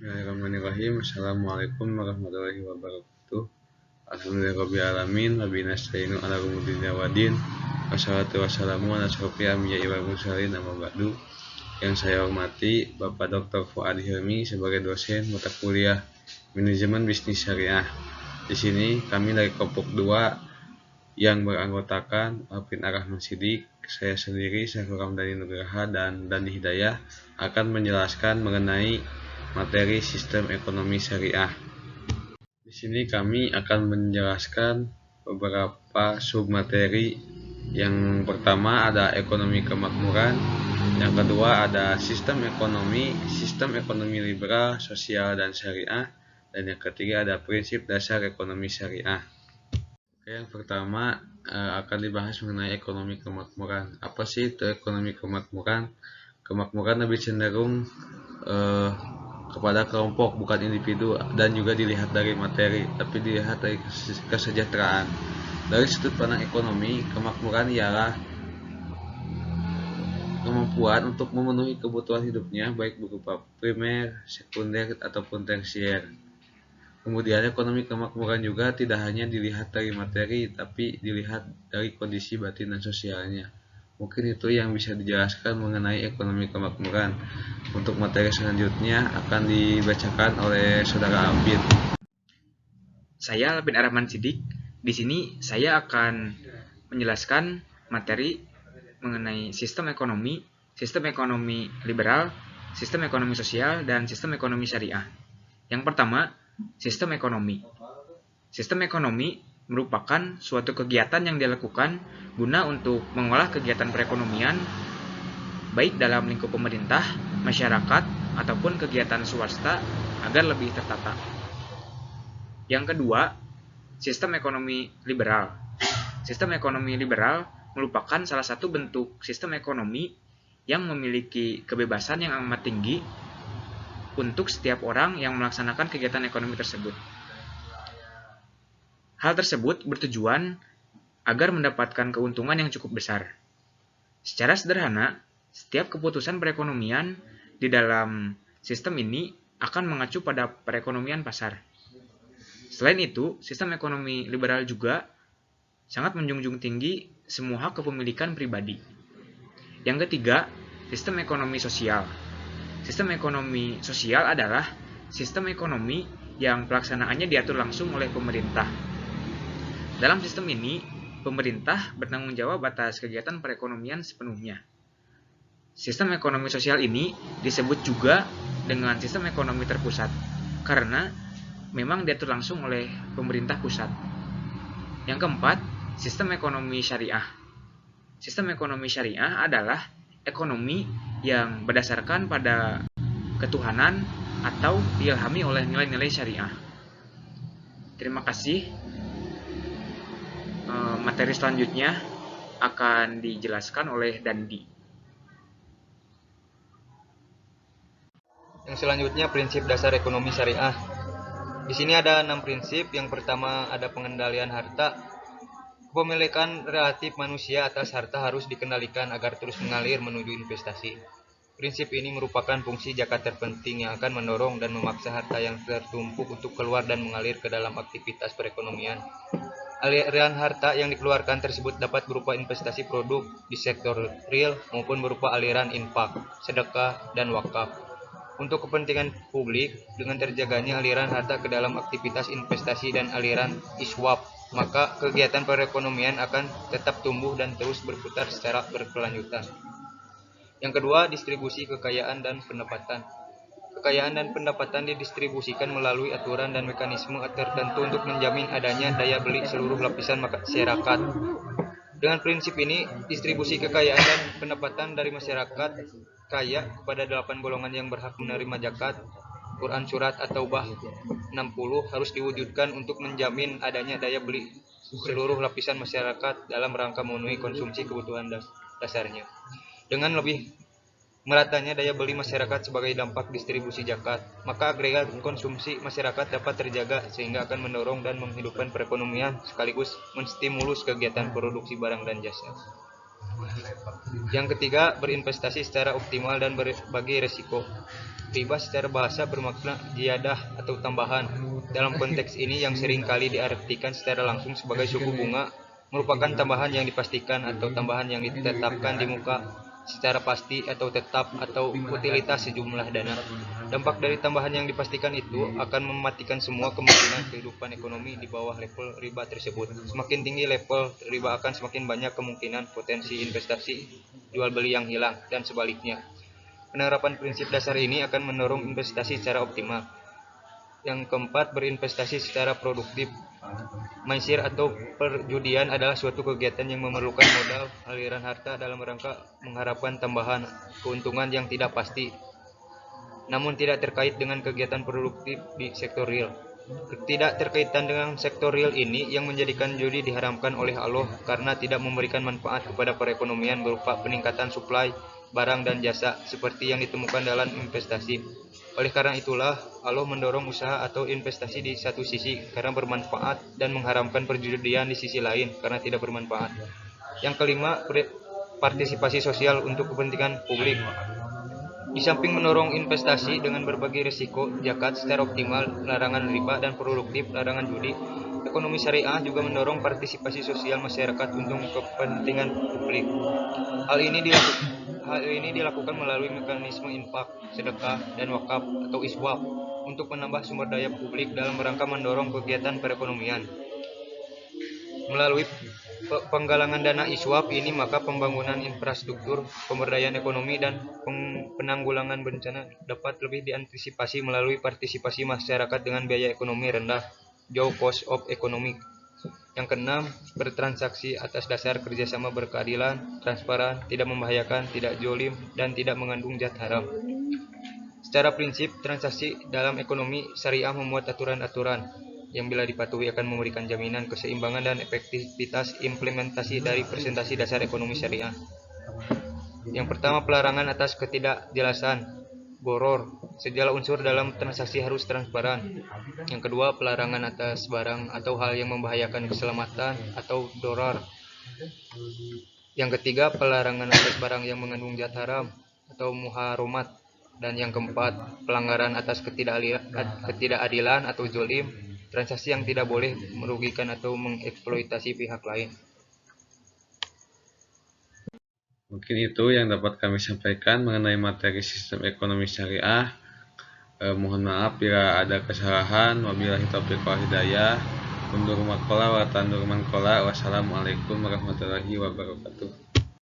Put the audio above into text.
Bismillahirrahmanirrahim. Assalamualaikum warahmatullahi wabarakatuh. Alhamdulillahirrahmanirrahim. Nabi nasta'inu ala umudin wadin. Wassalatu wassalamu ala asyrofil anbiya'i wal mursalin, amma ba'du. Yang saya hormati Bapak Dr. Fuad Hilmi sebagai dosen mata kuliah Manajemen Bisnis Syariah. Di sini kami dari kelompok 2 yang beranggotakan Alvin Ar-Rahman Sidik, saya sendiri Syahrul Ramdhani Nugraha dan Dani Hidayah akan menjelaskan mengenai materi sistem ekonomi syariah. Di sini kami akan menjelaskan beberapa submateri. Yang pertama ada ekonomi kemakmuran, yang kedua ada sistem ekonomi liberal, sosial dan syariah, dan yang ketiga ada prinsip dasar ekonomi syariah. Oke, yang pertama akan dibahas mengenai ekonomi kemakmuran. Apa sih itu ekonomi kemakmuran? Kemakmuran lebih cenderung kepada kelompok, bukan individu, dan juga dilihat dari materi, tapi dilihat dari kesejahteraan. Dari sudut pandang ekonomi, kemakmuran ialah kemampuan untuk memenuhi kebutuhan hidupnya, baik berupa primer, sekunder, ataupun tersier. Kemudian ekonomi kemakmuran juga tidak hanya dilihat dari materi, tapi dilihat dari kondisi batin dan sosialnya. Mungkin itu yang bisa dijelaskan mengenai ekonomi kemakmuran. Untuk materi selanjutnya akan dibacakan oleh Saudara Alvin. Saya Alvin Ar-Rahman Sidik. Di sini saya akan menjelaskan materi mengenai sistem ekonomi liberal, sistem ekonomi sosial, dan sistem ekonomi syariah. Yang pertama, sistem ekonomi. Sistem ekonomi merupakan suatu kegiatan yang dilakukan guna untuk mengolah kegiatan perekonomian baik dalam lingkup pemerintah, masyarakat, ataupun kegiatan swasta agar lebih tertata. Yang kedua, sistem ekonomi liberal. Sistem ekonomi liberal merupakan salah satu bentuk sistem ekonomi yang memiliki kebebasan yang amat tinggi untuk setiap orang yang melaksanakan kegiatan ekonomi tersebut. Hal tersebut bertujuan agar mendapatkan keuntungan yang cukup besar. Secara sederhana, setiap keputusan perekonomian di dalam sistem ini akan mengacu pada perekonomian pasar. Selain itu, sistem ekonomi liberal juga sangat menjunjung tinggi semua hak kepemilikan pribadi. Yang ketiga, sistem ekonomi sosial. Sistem ekonomi sosial adalah sistem ekonomi yang pelaksanaannya diatur langsung oleh pemerintah. Dalam sistem ini, pemerintah bertanggung jawab atas kegiatan perekonomian sepenuhnya. Sistem ekonomi sosial ini disebut juga dengan sistem ekonomi terpusat, karena memang diatur langsung oleh pemerintah pusat. Yang keempat, sistem ekonomi syariah. Sistem ekonomi syariah adalah ekonomi yang berdasarkan pada ketuhanan atau diilhami oleh nilai-nilai syariah. Terima kasih. Materi selanjutnya akan dijelaskan oleh Dandi. Yang selanjutnya prinsip dasar ekonomi syariah. Di sini ada 6 prinsip. Yang pertama ada pengendalian harta. Kepemilikan relatif manusia atas harta harus dikendalikan agar terus mengalir menuju investasi. Prinsip ini merupakan fungsi zakat terpenting yang akan mendorong dan memaksa harta yang tertumpuk untuk keluar dan mengalir ke dalam aktivitas perekonomian. Aliran harta yang dikeluarkan tersebut dapat berupa investasi produk di sektor real maupun berupa aliran infak, sedekah, dan wakaf. Untuk kepentingan publik, dengan terjaganya aliran harta ke dalam aktivitas investasi dan aliran iswap, maka kegiatan perekonomian akan tetap tumbuh dan terus berputar secara berkelanjutan. Yang kedua, distribusi kekayaan dan pendapatan. Kekayaan dan pendapatan didistribusikan melalui aturan dan mekanisme tertentu untuk menjamin adanya daya beli seluruh lapisan masyarakat. Dengan prinsip ini, distribusi kekayaan dan pendapatan dari masyarakat kaya kepada 8 golongan yang berhak menerima zakat, Quran Surat At-Taubah 60 harus diwujudkan untuk menjamin adanya daya beli seluruh lapisan masyarakat dalam rangka memenuhi konsumsi kebutuhan dasarnya. Dengan lebih meratanya daya beli masyarakat sebagai dampak distribusi zakat, maka agregat konsumsi masyarakat dapat terjaga sehingga akan mendorong dan menghidupkan perekonomian sekaligus menstimulus kegiatan produksi barang dan jasa. Yang ketiga, berinvestasi secara optimal dan berbagi resiko. Riba secara bahasa bermakna ziyadah atau tambahan. Dalam konteks ini yang sering kali diartikan secara langsung sebagai suku bunga merupakan tambahan yang dipastikan atau tambahan yang ditetapkan di muka secara pasti atau tetap atau utilitas sejumlah dana. Dampak dari tambahan yang dipastikan itu akan mematikan semua kemungkinan kehidupan ekonomi di bawah level riba tersebut. Semakin tinggi level riba akan semakin banyak kemungkinan potensi investasi jual beli yang hilang dan sebaliknya. Penerapan prinsip dasar ini akan mendorong investasi secara optimal. Yang keempat, berinvestasi secara produktif. Maisir atau perjudian adalah suatu kegiatan yang memerlukan modal aliran harta dalam rangka mengharapkan tambahan keuntungan yang tidak pasti, namun tidak terkait dengan kegiatan produktif di sektor real. Ketidakterkaitan dengan sektor real ini yang menjadikan judi diharamkan oleh Allah karena tidak memberikan manfaat kepada perekonomian berupa peningkatan suplai barang dan jasa seperti yang ditemukan dalam investasi. Oleh karena itulah Allah mendorong usaha atau investasi di satu sisi karena bermanfaat dan mengharamkan perjudian di sisi lain karena tidak bermanfaat. Yang kelima, partisipasi sosial untuk kepentingan publik. Di samping mendorong investasi dengan berbagai risiko, zakat secara optimal, larangan riba dan produktif, larangan judi, ekonomi syariah juga mendorong partisipasi sosial masyarakat untuk kepentingan publik. Hal ini dilakukan melalui mekanisme infak, sedekah, dan wakaf atau iswaf untuk menambah sumber daya publik dalam rangka mendorong kegiatan perekonomian. Melalui penggalangan dana iswaf ini maka pembangunan infrastruktur, pemberdayaan ekonomi, dan penanggulangan bencana dapat lebih diantisipasi melalui partisipasi masyarakat dengan biaya ekonomi rendah, low cost of economic. Yang keenam, bertransaksi atas dasar kerjasama berkeadilan, transparan, tidak membahayakan, tidak zolim, dan tidak mengandung zat haram. Secara prinsip, transaksi dalam ekonomi syariah memuat aturan-aturan yang bila dipatuhi akan memberikan jaminan keseimbangan dan efektivitas implementasi dari presentasi dasar ekonomi syariah. Yang pertama, pelarangan atas ketidakjelasan, boror. Segala unsur dalam transaksi harus transparan. Yang kedua, pelarangan atas barang atau hal yang membahayakan keselamatan atau dorar. Yang ketiga, pelarangan atas barang yang mengandung zat haram atau muharomat. Dan yang keempat, pelanggaran atas ketidakadilan atau zolim, transaksi yang tidak boleh merugikan atau mengeksploitasi pihak lain. Mungkin itu yang dapat kami sampaikan mengenai materi sistem ekonomi syariah. Mohon maaf bila ada kesalahan. Wabillahi taufiq wal hidayah. Undur makola wa tandur mankola. Wassalamualaikum warahmatullahi wabarakatuh.